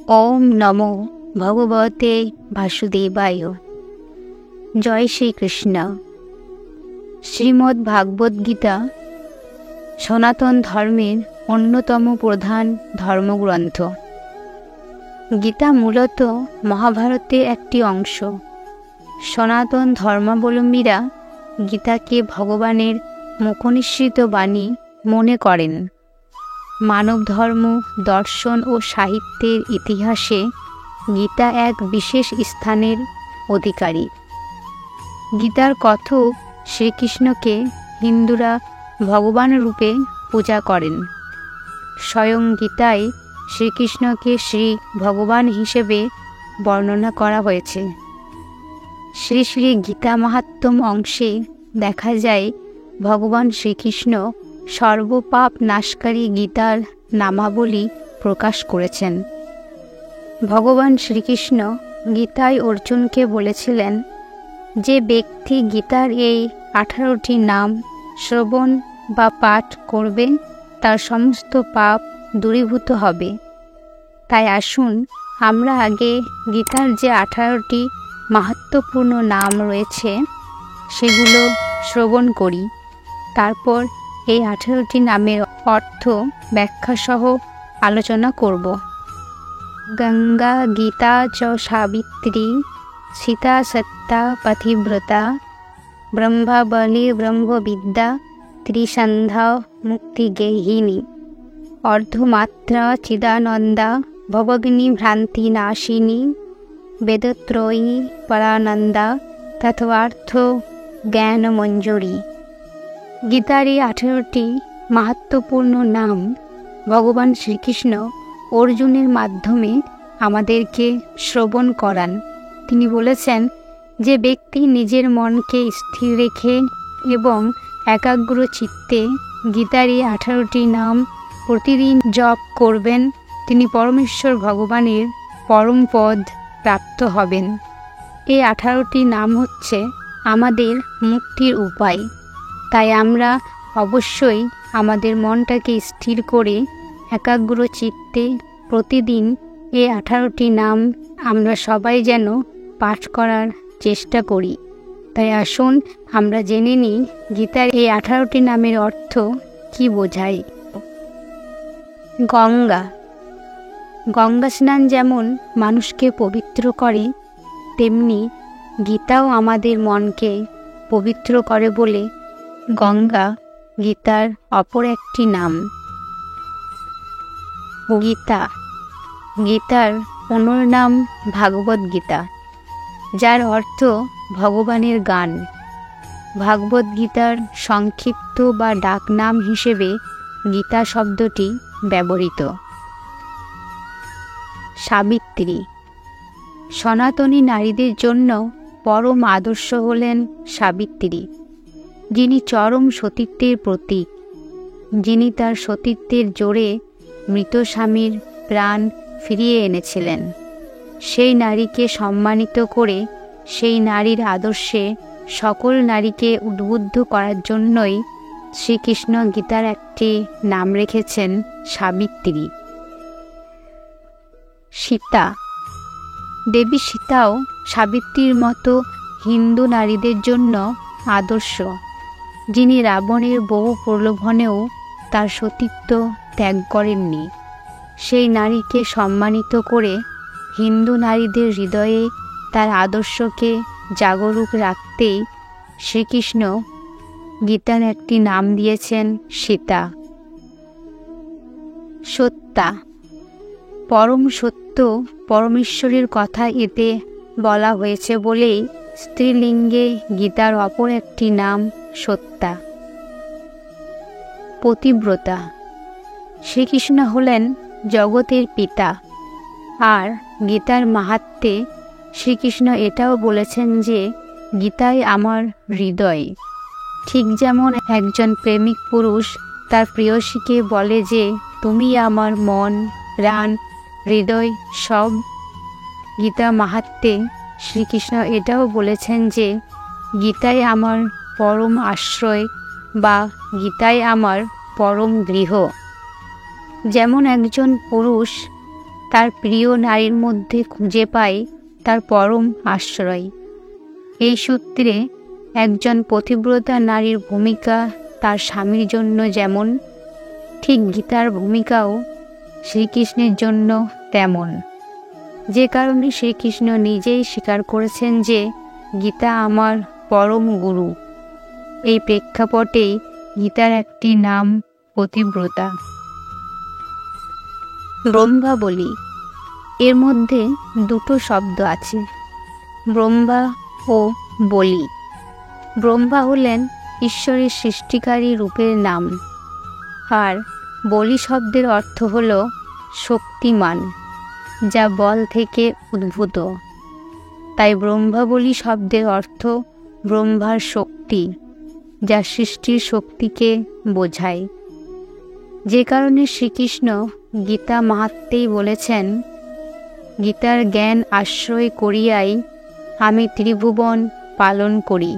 ওম নমো ভগবতে বাসুদেবায়। জয় শ্রীকৃষ্ণ। শ্রীমদ্ ভাগবত গীতা সনাতন ধর্মের অন্যতম প্রধান ধর্মগ্রন্থ। গীতা মূলত মহাভারতের একটি অংশ। সনাতন ধর্মাবলম্বীরা গীতাকে ভগবানের মুখনিসৃত বাণী মনে করেন। মানব ধর্ম, দর্শন ও সাহিত্যের ইতিহাসে গীতা এক বিশেষ স্থানের অধিকারী। গীতার কথক শ্রীকৃষ্ণকে হিন্দুরা ভগবান রূপে পূজা করেন। স্বয়ং গীতায় শ্রীকৃষ্ণকে শ্রী ভগবান হিসেবে বর্ণনা করা হয়েছে। শ্রী শ্রী গীতা মাহাত্ম্য অংশে দেখা যায় ভগবান শ্রীকৃষ্ণ সর্বপাপ নাশকারী গীতার নামাবলী প্রকাশ করেছেন। ভগবান শ্রীকৃষ্ণ গীতায় অর্জুনকে বলেছিলেন, যে ব্যক্তি গীতার এই 18টি নাম শ্রবণ বা পাঠ করবে তার সমস্ত পাপ দূরীভূত হবে। তাই আসুন আমরা আগে গীতার যে 18টি মাহাত্ম্যপূর্ণ নাম রয়েছে সেগুলো শ্রবণ করি, তারপর এই 18টি নামের অর্থ ব্যাখ্যাসহ আলোচনা করব। গঙ্গা গীতা চ সাবিত্রী সীতা সত্তা পথিব্রতা ব্রহ্মাবলী ব্রহ্মবিদ্যা ত্রিসন্ধ্যা মুক্তিগেহিনী অর্ধমাত্রা চিদানন্দা ভবগ্নি ভ্রান্তি নাশিনী বেদত্রয়ী পরানন্দা তথ্যার্থ জ্ঞান মঞ্জুরি। গীতার এই 18টি মাহাত্ম্যপূর্ণ নাম ভগবান শ্রীকৃষ্ণ অর্জুনের মাধ্যমে আমাদেরকে শ্রবণ করান। তিনি বলেছেন, যে ব্যক্তি নিজের মনকে স্থির রেখে এবং একাগ্র চিত্তে গীতার এই 18টি নাম প্রতিদিন জপ করবেন, তিনি পরমেশ্বর ভগবানের পরম পদ প্রাপ্ত হবেন। এই 18টি নাম হচ্ছে আমাদের মুক্তির উপায়। তাই আমরা অবশ্যই আমাদের মনটাকে স্থির করে একাগ্র চিত্তে প্রতিদিন এই 18টি নাম আমরা সবাই যেন পাঠ করার চেষ্টা করি। তাই আসুন আমরা জেনে নিই গীতার এই 18টি নামের অর্থ কি বোঝায়। গঙ্গা। গঙ্গা স্নান যেমন মানুষকে পবিত্র করে, তেমনি গীতাও আমাদের মনকে পবিত্র করে বলে গঙ্গা গীতার অপর একটি নাম। গীতা। গীতার পুনর নাম ভাগবত গীতা, যার অর্থ ভগবানের গান। ভাগবত গীতার সংক্ষিপ্ত বা ডাকনাম হিসেবে গীতা শব্দটি ব্যবহৃত। সাবিত্রী। সনাতনী নারীদের জন্য পরম আদর্শ হলেন সাবিত্রী, যিনি চরম সতীত্বের প্রতীক। যিনি তার সতীত্বের জোরে মৃত স্বামীর প্রাণ ফিরিয়ে এনেছিলেন। সেই নারীকে সম্মানিত করে সেই নারীর আদর্শে সকল নারীকে উদ্বুদ্ধ করার জন্যই শ্রীকৃষ্ণ গীতার একটি নাম রেখেছেন সাবিত্রী। সীতা। দেবী সীতাও সাবিত্রীর মতো হিন্দু নারীদের জন্য আদর্শ, যিনি রাবণের বহু প্রলোভনেও তার সতীত্ব ত্যাগ করেননি। সেই নারীকে সম্মানিত করে হিন্দু নারীদের হৃদয়ে তার আদর্শকে জাগরুক রাখতেই শ্রীকৃষ্ণ গীতার একটি নাম দিয়েছেন সীতা। সত্তা। পরম সত্য পরমেশ্বরের কথা এতে বলা হয়েছে বলেই স্ত্রীলিঙ্গে গীতার অপর একটি নাম সত্তা। পতিব্রতা। শ্রীকৃষ্ণ হলেন জগতের পিতা। আর গীতার মাহাত্ম্যে শ্রীকৃষ্ণ এটাও বলেছেন যে গীতাই আমার হৃদয়। ঠিক যেমন একজন প্রেমিক পুরুষ তার প্রেয়সীকে বলে যে তুমি আমার মন, প্রাণ, হৃদয় সব, গীতা মাহাত্ম্যে শ্রীকৃষ্ণ এটাও বলেছেন যে গীতাই আমার পরম আশ্রয় বা গীতাই আমার পরম গৃহ। যেমন একজন পুরুষ তার প্রিয় নারীর মধ্যে খুঁজে পায় তার পরম আশ্রয়। এই সূত্রে একজন পতিব্রতা নারীর ভূমিকা তার স্বামীর জন্য যেমন, ঠিক গীতার ভূমিকাও শ্রীকৃষ্ণের জন্য তেমন। যে কারণে শ্রীকৃষ্ণ নিজেই স্বীকার করেছেন যে গীতা আমার পরম গুরু। এই প্রেক্ষাপটেই গীতার একটি নাম পতিব্রতা। ব্রহ্মাবলী, এর মধ্যে দুটো শব্দ আছে, ব্রহ্মা ও বলি। ব্রহ্মা হলেন ঈশ্বরের সৃষ্টিকারী রূপের নাম, আর বলি শব্দের অর্থ হল শক্তিমান, যা বল থেকে উদ্ভূত। তাই ব্রহ্মাবলী শব্দের অর্থ ব্রহ্মার শক্তি, যা সৃষ্টির শক্তিকে বোঝায়। যে কারণে শ্রীকৃষ্ণ গীতা মাহাত্ম্যেই বলেছেন, গীতার জ্ঞান আশ্রয় করিয়াই আমি ত্রিভুবন পালন করি,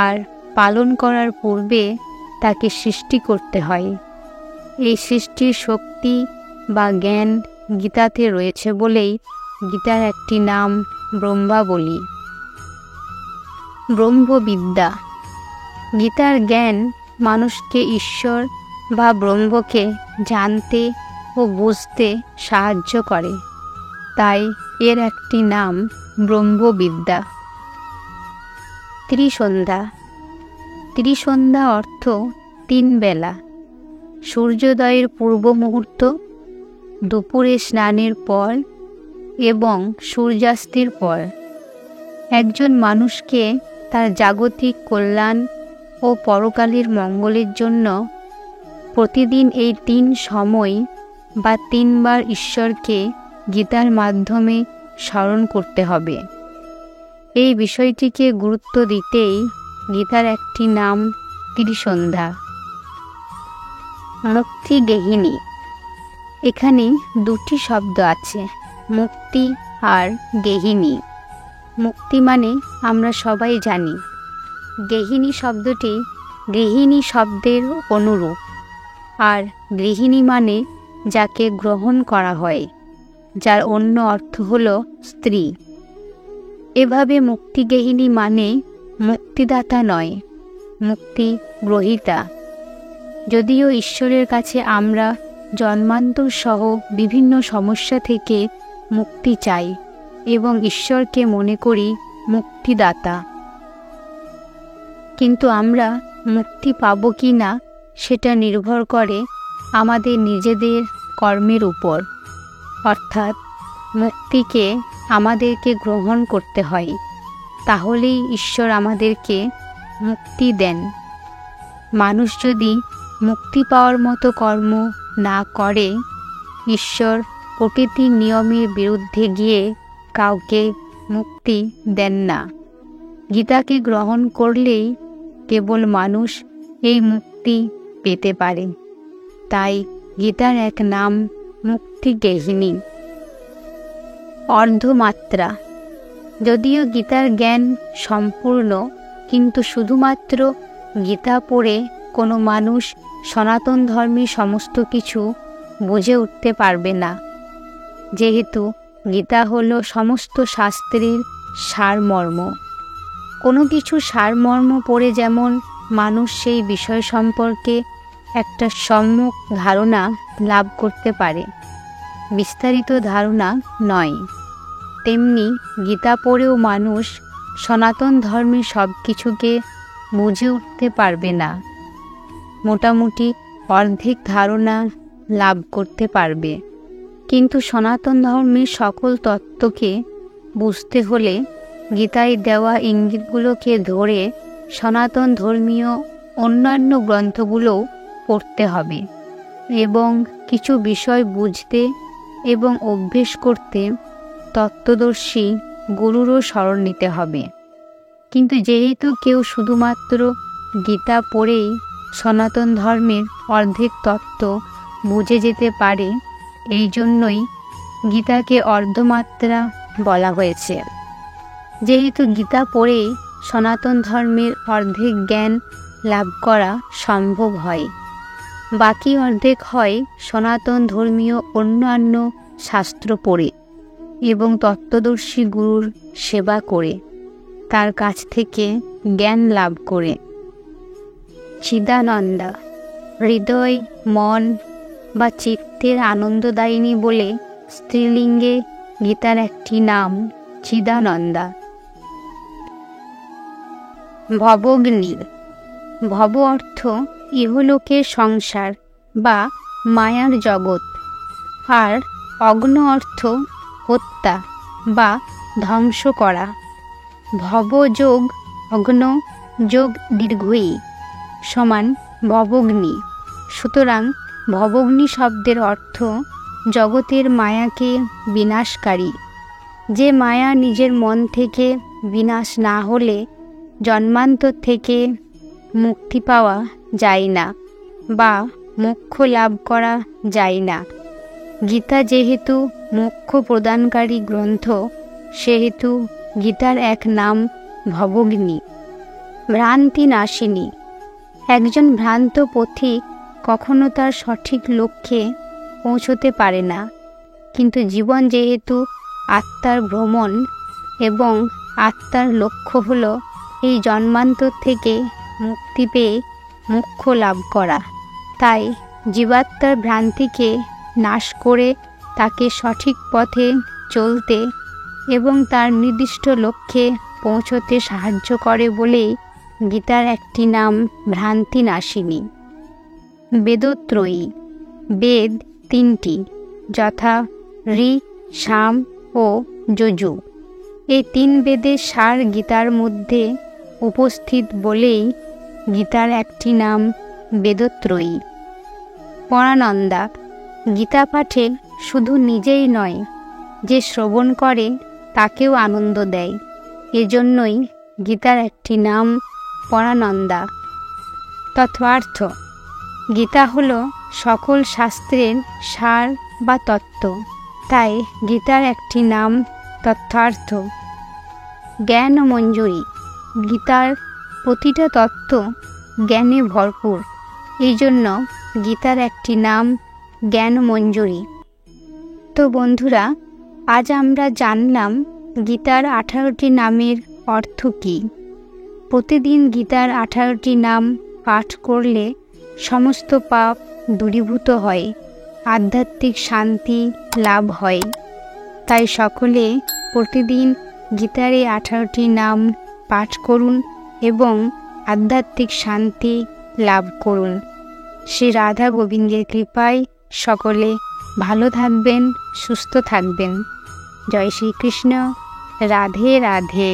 আর পালন করার পূর্বে তাকে সৃষ্টি করতে হয়। এই সৃষ্টির শক্তি বা জ্ঞান গীতাতে রয়েছে বলেই গীতার একটি নাম ব্রহ্মাবলী। ব্রহ্মবিদ্যা, গীতার জ্ঞান মানুষকে ঈশ্বর বা ব্রহ্মকে জানতে ও বুঝতে সাহায্য করে, তাই এর একটি নাম ব্রহ্মবিদ্যা। ত্রিসন্ধ্যা, ত্রিসন্ধ্যা অর্থ 3 বেলা। সূর্যোদয়ের পূর্ব মুহূর্ত, দুপুরে স্নানের পর এবং সূর্যাস্তের পর। একজন মানুষকে তার জাগতিক কল্যাণ ও পরকালের মঙ্গলের জন্য প্রতিদিন এই 3 সময় বা 3 বার ঈশ্বরকে গীতার মাধ্যমে স্মরণ করতে হবে। এই বিষয়টিকে গুরুত্ব দিতেই গীতার একটি নাম ত্রিসন্ধ্যা। মুক্তি গেহিনী, এখানে 2টি শব্দ আছে, মুক্তি আর গেহিনী। মুক্তি মানে আমরা সবাই জানি, গেহিনী শব্দটি গৃহিণী শব্দের অনুরূপ, আর গৃহিণী মানে যাকে গ্রহণ করা হয়, যার অন্য অর্থ হল স্ত্রী। এভাবে মুক্তিগেহিনী মানে মুক্তিদাতা নয়, মুক্তি গ্রহীতা। যদিও ঈশ্বরের কাছে আমরা জন্মান্তর সহ বিভিন্ন সমস্যা থেকে মুক্তি চাই এবং ঈশ্বরকে মনে করি মুক্তিদাতা, কিন্তু আমরা মুক্তি পাবো কি না সেটা নির্ভর করে আমাদের নিজেদের কর্মের উপর। অর্থাৎ মুক্তিকে আমাদেরকে গ্রহণ করতে হয়, তাহলেই ঈশ্বর আমাদেরকে মুক্তি দেন। মানুষ যদি মুক্তি পাওয়ার মতো কর্ম না করে, ঈশ্বর প্রকৃতির নিয়মের বিরুদ্ধে গিয়ে কাউকে মুক্তি দেন না। গীতাকে গ্রহণ করলেই কেবল মানুষ এই মুক্তি পেতে পারে। তাই গীতার এক নাম মুক্তিগেহিনী। অর্ধমাত্রা, যদিও গীতার জ্ঞান সম্পূর্ণ, কিন্তু শুধুমাত্র গীতা পড়ে কোনো মানুষ সনাতন ধর্মের সমস্ত কিছু বুঝে উঠতে পারবে না, যেহেতু গীতা হলো সমস্ত শাস্ত্রের সারমর্ম। কোনো কিছু সারমর্ম পড়ে যেমন মানুষ সেই বিষয় সম্পর্কে একটা সম্যক ধারণা লাভ করতে পারে, বিস্তারিত ধারণা নয়, তেমনি গীতা পড়েও মানুষ সনাতন ধর্মের সব কিছুকে বুঝে উঠতে পারবে না, মোটামুটি অর্ধেক ধারণা লাভ করতে পারবে। কিন্তু সনাতন ধর্মের সকল তত্ত্বকে বুঝতে হলে গীতায় দেওয়া ইঙ্গিতগুলোকে ধরে সনাতন ধর্মীয় অন্যান্য গ্রন্থগুলোও পড়তে হবে এবং কিছু বিষয় বুঝতে এবং অভ্যেস করতে তত্ত্বদর্শী গুরুরও শরণ নিতে হবে। কিন্তু যেহেতু কেউ শুধুমাত্র গীতা পড়েই সনাতন ধর্মের অর্ধেক তত্ত্ব বুঝে যেতে পারে, এই জন্যই গীতাকে অর্ধমাত্রা বলা হয়েছে। যেহেতু গীতা পড়েই সনাতন ধর্মের অর্ধেক জ্ঞান লাভ করা সম্ভব হয়, বাকি অর্ধেক হয় সনাতন ধর্মীয় অন্যান্য শাস্ত্র পড়ে এবং তত্ত্বদর্শী গুরুর সেবা করে তার কাছ থেকে জ্ঞান লাভ করে। চিদানন্দা হৃদয়, মন বা চিত্তের আনন্দদায়িনী বলে স্ত্রীলিঙ্গে গীতার একটি নাম চিদানন্দা। ভবগ্নি, ভব অর্থ ইহলোকের সংসার বা মায়ার জগৎ, আর অগ্ন অর্থ হত্যা বা ধ্বংস করা। ভব যোগ অগ্ন যোগ দীর্ঘই সমান ভবগ্নি। সুতরাং ভবগ্নি শব্দের অর্থ জগতের মায়াকে বিনাশকারী। যে মায়া নিজের মন থেকে বিনাশ না হলে জন্মান্তর থেকে মুক্তি পাওয়া যায় না বা মোক্ষ লাভ করা যায় না। গীতা যেহেতু মোক্ষ প্রদানকারী গ্রন্থ, সেহেতু গীতার এক নাম ভবগ্নি। ভ্রান্তি নাশিনী, একজন ভ্রান্ত পথিক কখনো তার সঠিক লক্ষ্যে পৌঁছতে পারে না, কিন্তু জীবন যেহেতু আত্মার ভ্রমণ এবং আত্মার লক্ষ্য হল এই জন্মান্তর থেকে মুক্তি পেয়ে মোক্ষ লাভ করা, তাই জীবাত্মার ভ্রান্তিকে নাশ করে তাকে সঠিক পথে চলতে এবং তার নির্দিষ্ট লক্ষ্যে পৌঁছতে সাহায্য করে বলেই গীতার একটি নাম ভ্রান্তি নাশিনী। বেদত্রয়ী, বেদ তিনটি, যথা ঋক্, সাম ও যজুঃ। এই তিন বেদের সার গীতার মধ্যে উপস্থিত বলেই গীতার একটি নাম বেদত্রয়ী। পরানন্দা, গীতা পাঠে শুধু নিজেই নয়, যে শ্রবণ করে তাকেও আনন্দ দেয়, এজন্যই গীতার একটি নাম পরানন্দা। তত্ত্বার্থ, গীতা হল সকল শাস্ত্রের সার বা তত্ত্ব, তাই গীতার একটি নাম তত্ত্বার্থ। জ্ঞান মঞ্জুরি, গীতার প্রতিটা তত্ত্ব জ্ঞানে ভরপুর, এই জন্য গীতার একটি নাম জ্ঞান মঞ্জুরি। তো বন্ধুরা, আজ আমরা জানলাম গীতার 18টি নামের অর্থ কী। প্রতিদিন গীতার 18টি নাম পাঠ করলে সমস্ত পাপ দূরীভূত হয়, আধ্যাত্মিক শান্তি লাভ হয়। তাই সকলে প্রতিদিন গীতার এই 18টি নাম পাঠ করুন এবং আধ্যাত্মিক শান্তি লাভ করুন। শ্রী রাধা গোবিন্দের কৃপায় সকলে ভালো থাকবেন, সুস্থ থাকবেন। জয় শ্রীকৃষ্ণ। রাধে রাধে।